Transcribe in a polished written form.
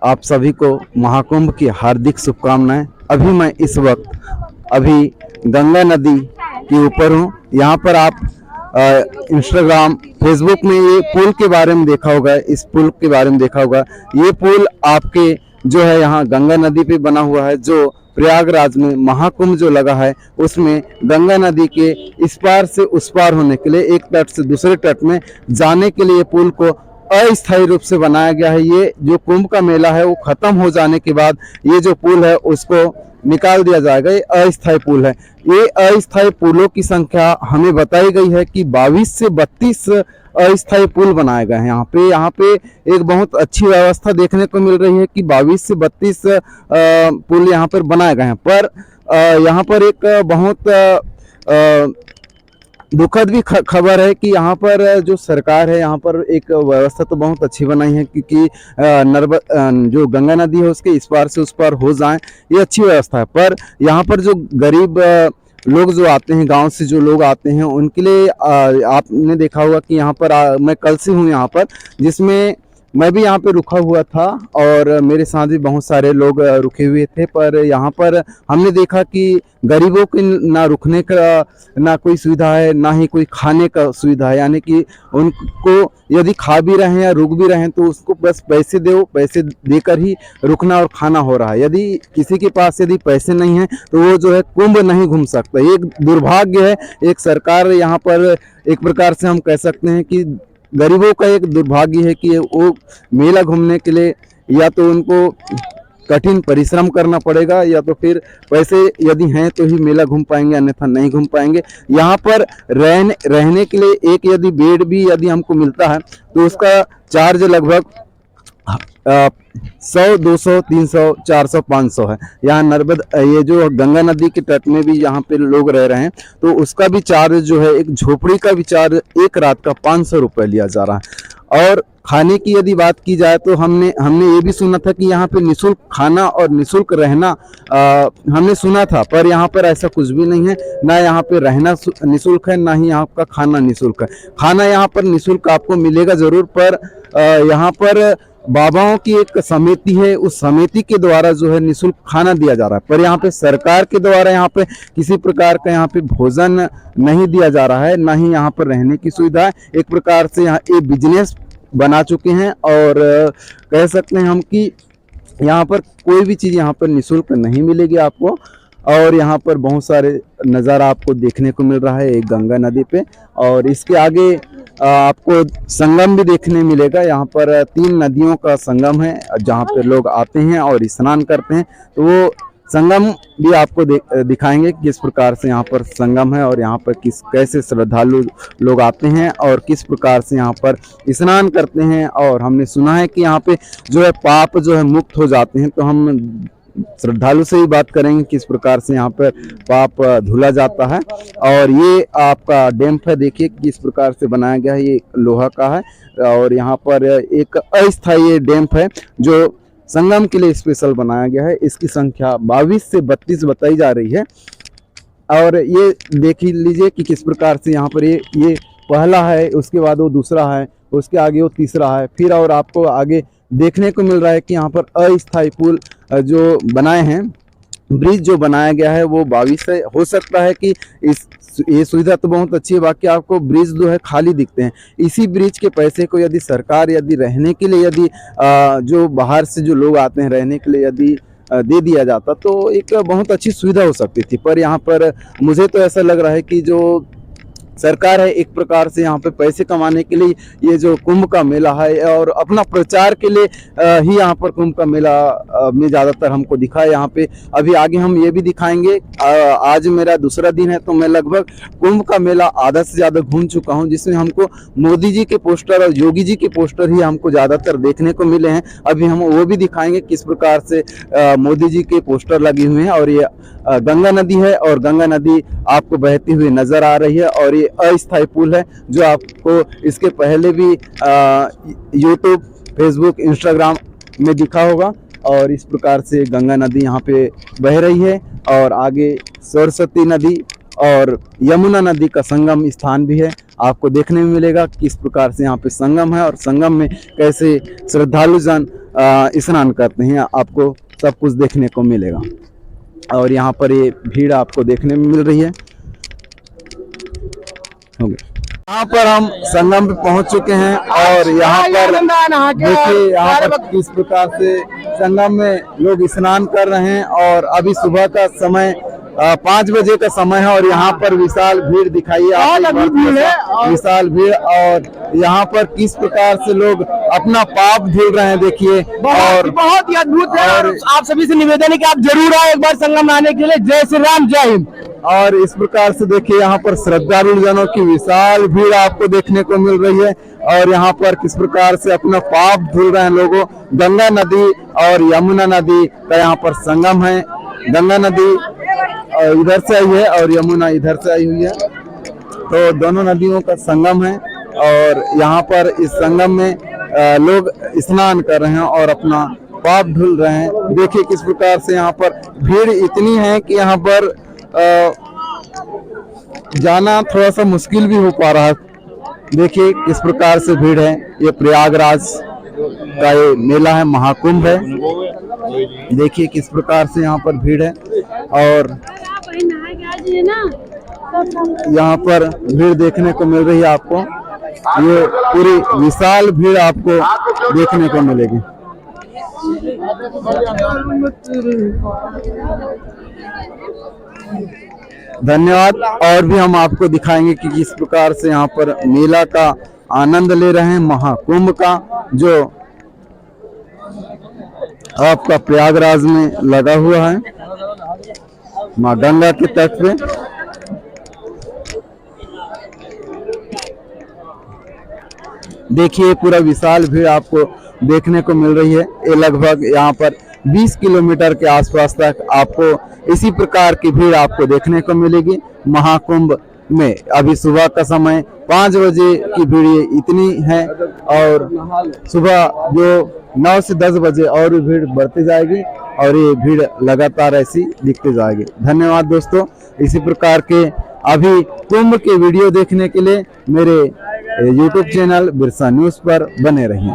आप सभी को महाकुंभ की हार्दिक शुभकामनाएं। अभी मैं इस वक्त अभी गंगा नदी के ऊपर हूँ। यहाँ पर आप इंस्टाग्राम फेसबुक में ये पुल के बारे में देखा होगा, इस पुल के बारे में देखा होगा। ये पुल आपके जो है यहाँ गंगा नदी पे बना हुआ है। जो प्रयागराज में महाकुंभ जो लगा है उसमें गंगा नदी के इस पार से उस पार होने के लिए, एक तट से दूसरे तट में जाने के लिए पुल को अस्थायी रूप से बनाया गया है। ये जो कुंभ का मेला है वो खत्म हो जाने के बाद ये जो पुल है उसको निकाल दिया जाएगा। ये अस्थायी पुल है। ये अस्थायी पुलों की संख्या हमें बताई गई है कि 22 से 32 अस्थायी पुल बनाए गए हैं। यहाँ पे एक बहुत अच्छी व्यवस्था देखने को मिल रही है कि 22 से 32 पुल यहाँ पर बनाए गए हैं। पर यहाँ पर एक बहुत दुखद भी खबर है कि यहाँ पर जो सरकार है यहाँ पर एक व्यवस्था तो बहुत अच्छी बनाई है, क्योंकि जो गंगा नदी है उसके इस पार से उस पार हो जाएं, ये अच्छी व्यवस्था है। पर यहाँ पर जो गरीब लोग जो आते हैं, गांव से जो लोग आते हैं, उनके लिए आपने देखा होगा कि यहाँ पर मैं कल से हूँ यहाँ पर, जिसमें मैं भी यहाँ पे रुका हुआ था और मेरे साथ भी बहुत सारे लोग रुके हुए थे। पर यहाँ पर हमने देखा कि गरीबों के ना रुकने का ना कोई सुविधा है, ना ही कोई खाने का सुविधा है। यानी कि उनको यदि खा भी रहे हैं या रुक भी रहे हैं तो उसको बस पैसे दो, पैसे देकर ही रुकना और खाना हो रहा है। यदि किसी के पास यदि पैसे नहीं हैं तो वो जो है कुंभ नहीं घूम सकता। ये एक दुर्भाग्य है। एक सरकार यहाँ पर एक प्रकार से हम कह सकते हैं कि गरीबों का एक दुर्भाग्य है कि वो मेला घूमने के लिए या तो उनको कठिन परिश्रम करना पड़ेगा या तो फिर पैसे यदि हैं तो ही मेला घूम पाएंगे, अन्यथा नहीं घूम पाएंगे। यहाँ पर रहने के लिए एक यदि बेड भी यदि हमको मिलता है तो उसका चार्ज लगभग 100, 200, 300, 400, 500 है। यहाँ ये जो गंगा नदी के तट में भी यहाँ पे लोग रह रहे हैं तो उसका भी चार्ज जो है, एक झोपड़ी का भी चार्ज एक रात का 500 रुपये लिया जा रहा है। और खाने की यदि बात की जाए तो हमने ये भी सुना था कि यहाँ पे निःशुल्क खाना और निःशुल्क रहना हमने सुना था, पर यहाँ पर ऐसा कुछ भी नहीं है। ना यहाँ पे रहना निःशुल्क है, ना ही यहाँ का खाना निःशुल्क है। खाना यहाँ पर निःशुल्क आपको मिलेगा जरूर, पर यहाँ पर बाबाओं की एक समिति है, उस समिति के द्वारा जो है निःशुल्क खाना दिया जा रहा है। पर यहाँ पे सरकार के द्वारा यहाँ पे किसी प्रकार का यहाँ पे भोजन नहीं दिया जा रहा है, ना ही यहाँ पर रहने की सुविधा है। एक प्रकार से यहाँ एक बिजनेस बना चुके हैं और कह सकते हैं हम कि यहाँ पर कोई भी चीज़ यहाँ पर निःशुल्क नहीं मिलेगी आपको। और यहाँ पर बहुत सारे नज़ारा आपको देखने को मिल रहा है एक गंगा नदी पे, और इसके आगे आपको संगम भी देखने मिलेगा। यहाँ पर 3 नदियों का संगम है जहाँ पे लोग आते हैं और स्नान करते हैं, तो वो संगम भी आपको दिखाएंगे किस प्रकार से यहाँ पर संगम है और यहाँ पर कैसे श्रद्धालु लोग आते हैं और किस प्रकार से यहाँ पर स्नान करते हैं। और हमने सुना है कि यहाँ पे जो है पाप जो है मुक्त हो जाते हैं, तो हम श्रद्धालु से ही बात करेंगे किस प्रकार से यहाँ पर पाप धुला जाता है। और ये आपका डैम्प है, देखिए किस प्रकार से बनाया गया है। ये लोहा का है और यहाँ पर एक अस्थायी डैम्प है जो संगम के लिए स्पेशल बनाया गया है। इसकी संख्या 22 से 32 बताई जा रही है। और ये देख लीजिए कि किस प्रकार से यहाँ पर ये पहला है, उसके बाद वो दूसरा है, उसके आगे वो तीसरा है, फिर और आपको आगे देखने को मिल रहा है कि यहाँ पर अस्थायी पुल जो बनाए हैं, ब्रिज जो बनाया गया है वो 22 है। हो सकता है कि ये सुविधा तो बहुत अच्छी है, बाकी आपको ब्रिज जो है खाली दिखते हैं। इसी ब्रिज के पैसे को यदि सरकार यदि रहने के लिए यदि जो बाहर से जो लोग आते हैं रहने के लिए यदि दे दिया जाता तो एक बहुत अच्छी सुविधा हो सकती थी। पर यहाँ पर मुझे तो ऐसा लग रहा है कि जो सरकार है एक प्रकार से यहाँ पे पैसे कमाने के लिए ये जो कुंभ का मेला है और अपना प्रचार के लिए ही यहाँ पर कुंभ का मेला में ज़्यादातर हमको दिखा है। यहाँ पे अभी आगे हम ये भी दिखाएंगे। आज मेरा दूसरा दिन है तो मैं लगभग कुंभ का मेला आधा से ज़्यादा घूम चुका हूँ, जिसमें हमको मोदी जी के पोस्टर और योगी जी के पोस्टर ही हमको ज़्यादातर देखने को मिले हैं। अभी हम वो भी दिखाएंगे किस प्रकार से मोदी जी के पोस्टर लगे हुए हैं। और ये गंगा नदी है और गंगा नदी आपको बहती हुई नजर आ रही है। और ये अस्थायी पुल है जो आपको इसके पहले भी यूट्यूब, फेसबुक, इंस्टाग्राम में दिखा होगा। और इस प्रकार से गंगा नदी यहाँ पे बह रही है और आगे सरस्वती नदी और यमुना नदी का संगम स्थान भी है, आपको देखने में मिलेगा किस प्रकार से यहाँ पे संगम है और संगम में कैसे श्रद्धालु जन स्नान करते हैं, आपको सब कुछ देखने को मिलेगा। और यहाँ पर ये भीड़ आपको देखने में मिल रही है। यहाँ पर हम संगम पे पहुंच चुके हैं और यहाँ पर देखिए यहाँ पर किस प्रकार से संगम में लोग स्नान कर रहे हैं और अभी सुबह का समय 5 बजे का समय है और यहाँ पर विशाल भीड़ दिखाई विशाल भीड़। और यहाँ पर किस प्रकार से लोग अपना पाप धुल रहे हैं, देखिए। और बहुत ही अद्भुत है और आप सभी से निवेदन है कि आप जरूर आए एक बार संगम नहाने के लिए। जय श्री राम, जय हिंद। और इस प्रकार से देखिए यहाँ पर श्रद्धालु जनों की विशाल भीड़ आपको देखने को मिल रही है और यहाँ पर किस प्रकार से अपना पाप धुल रहे हैं लोगों। गंगा नदी और यमुना नदी का यहाँ पर संगम है। गंगा नदी इधर से आई है और यमुना इधर से आई हुई है, तो दोनों नदियों का संगम है। और यहाँ पर इस संगम में लोग स्नान कर रहे हैं और अपना पाप धुल रहे हैं। देखिए किस प्रकार से यहाँ पर भीड़ इतनी है कि यहाँ पर जाना थोड़ा सा मुश्किल भी हो पा रहा है। देखिए किस प्रकार से भीड़ है। ये प्रयागराज का ये मेला है, महाकुंभ है। देखिए किस प्रकार से यहाँ पर भीड़ है और यहाँ पर भीड़ देखने को मिल रही है आपको। ये पूरी विशाल भीड़ आपको देखने को मिलेगी। धन्यवाद। और भी हम आपको दिखाएंगे कि किस प्रकार से यहाँ पर मेला का आनंद ले रहे हैं, महाकुंभ का, जो आपका प्रयागराज में लगा हुआ है माँ गंगा के तट पे। देखिए पूरा विशाल भीड़ आपको देखने को मिल रही है। ये लगभग यहाँ पर 20 किलोमीटर के आसपास तक आपको इसी प्रकार की भीड़ आपको देखने को मिलेगी महाकुंभ में। अभी सुबह का समय 5 बजे की भीड़ इतनी है और सुबह जो 9 से 10 बजे और भी भीड़ बढ़ती जाएगी और ये भीड़ लगातार ऐसी दिखती जाएगी। धन्यवाद दोस्तों। इसी प्रकार के अभी कुंभ के वीडियो देखने के लिए मेरे YouTube चैनल बिरसा न्यूज़ पर बने रहिए।